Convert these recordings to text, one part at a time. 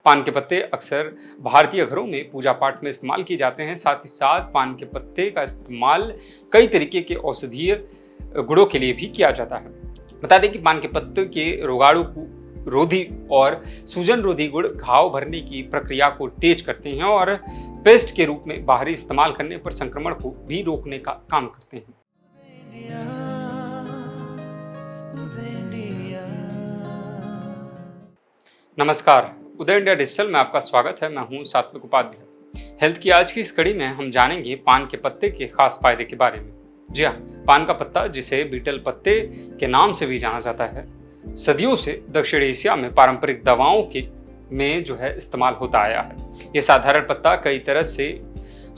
पान के पत्ते अक्सर भारतीय घरों में पूजा पाठ में इस्तेमाल किए जाते हैं। साथ ही साथ पान के पत्ते का इस्तेमाल कई तरीके के औषधीय गुणों के लिए भी किया जाता है। बता दें कि पान के पत्ते के रोगाणु रोधी और सूजन रोधी गुण घाव भरने की प्रक्रिया को तेज करते हैं और पेस्ट के रूप में बाहरी इस्तेमाल करने पर संक्रमण को भी रोकने का काम करते हैं। नमस्कार, उदय इंडिया डिजिटल में आपका स्वागत है। मैं हूं सात्विक उपाध्याय। हेल्थ की आज की इस कड़ी में हम जानेंगे पान के पत्ते के खास फायदे के बारे में। जी हाँ, पान का पत्ता, जिसे बीटल पत्ते के नाम से भी जाना जाता है, सदियों से दक्षिण एशिया में पारंपरिक दवाओं के में इस्तेमाल होता आया है। ये साधारण पत्ता कई तरह से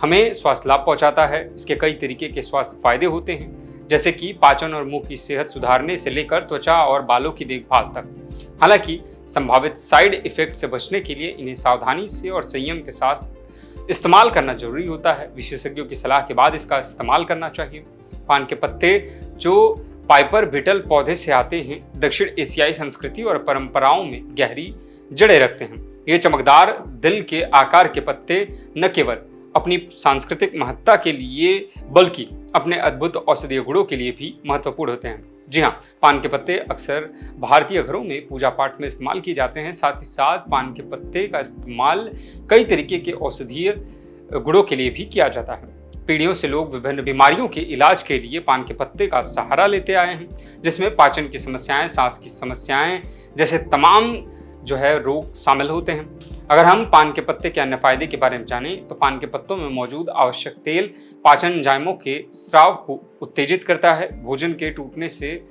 हमें स्वास्थ्य लाभ पहुंचाता है। इसके कई तरीके के स्वास्थ्य फायदे होते हैं, जैसे कि पाचन और मुंह की सेहत सुधारने से लेकर त्वचा और बालों की देखभाल तक। हालांकि संभावित साइड इफेक्ट से बचने के लिए इन्हें सावधानी से और संयम के साथ इस्तेमाल करना जरूरी होता है। विशेषज्ञों की सलाह के बाद इसका इस्तेमाल करना चाहिए। पान के पत्ते, जो पाइपर बीटल पौधे से आते हैं, दक्षिण एशियाई संस्कृति और परंपराओं में गहरी जड़ें रखते हैं। ये चमकदार दिल के आकार के पत्ते न केवल अपनी सांस्कृतिक महत्ता के लिए बल्कि अपने अद्भुत औषधीय गुणों के लिए भी महत्वपूर्ण होते हैं। जी हाँ, पान के पत्ते अक्सर भारतीय घरों में पूजा पाठ में इस्तेमाल किए जाते हैं। साथ ही साथ पान के पत्ते का इस्तेमाल कई तरीके के औषधीय गुणों के लिए भी किया जाता है। पीढ़ियों से लोग विभिन्न बीमारियों के इलाज के लिए पान के पत्ते का सहारा लेते आए हैं, जिसमें पाचन की समस्याएं, सांस की समस्याएं जैसे तमाम रोग शामिल होते हैं। अगर हम पान के पत्ते के अन्य फायदे के बारे में जानें तो पान के पत्तों में मौजूद आवश्यक तेल पाचन एंजाइमों के स्राव को उत्तेजित करता है, भोजन के टूटने से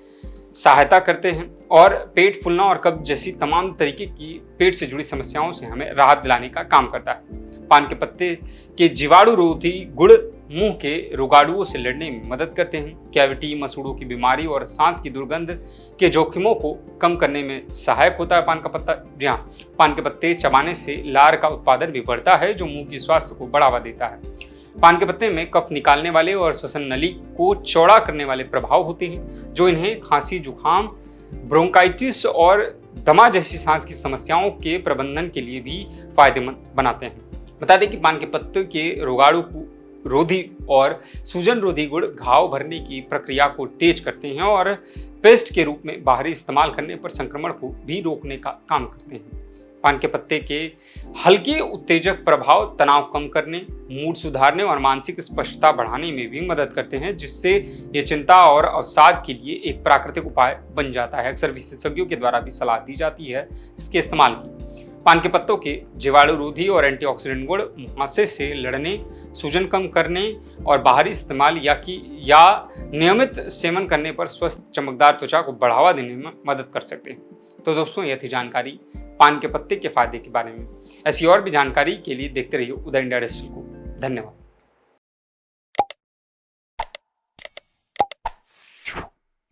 सहायता करते हैं और पेट फूलना और कब्ज जैसी तमाम तरीके की पेट से जुड़ी समस्याओं से हमें राहत दिलाने का काम करता है। पान के पत्ते के जीवाणु रोधी गुण मुंह के रोगाणुओं से लड़ने में मदद करते हैं। कैविटी, मसूड़ों की बीमारी और सांस की दुर्गंध के जोखिमों को कम करने में सहायक होता है पान का पत्ता। जी हाँ, पान के पत्ते चबाने से लार का उत्पादन भी बढ़ता है, जो मुंह की स्वास्थ्य को बढ़ावा देता है। पान के पत्ते में कफ निकालने वाले और श्वसन नली को चौड़ा करने वाले प्रभाव होते हैं, जो इन्हें खांसी, जुकाम, ब्रोंकाइटिस और दमा जैसी सांस की समस्याओं के प्रबंधन के लिए भी फायदेमंद बनाते हैं। बता दें कि पान के पत्ते के रोगाणु रोधी और सूजन रोधी गुण घाव भरने की प्रक्रिया को तेज करते हैं और पेस्ट के रूप में बाहरी इस्तेमाल करने पर संक्रमण को भी रोकने का काम करते हैं। पान के पत्ते के हल्के उत्तेजक प्रभाव तनाव कम करने, मूड सुधारने और मानसिक स्पष्टता बढ़ाने में भी मदद करते हैं, जिससे ये चिंता और अवसाद के लिए एक प्राकृतिक उपाय बन जाता है। अक्सर विशेषज्ञों के द्वारा भी सलाह दी जाती है इसके इस्तेमाल की। पान के पत्तों के जीवाणु रोधी और एंटीऑक्सीडेंट गुण मुहासे से लड़ने, सूजन कम करने और बाहरी इस्तेमाल या नियमित सेवन करने पर स्वस्थ चमकदार त्वचा को बढ़ावा देने में मदद कर सकते हैं। तो दोस्तों, यह थी जानकारी पान के पत्ते के फायदे के बारे में। ऐसी और भी जानकारी के लिए देखते रहिए उदय इंडिया डिजिटल को। धन्यवाद।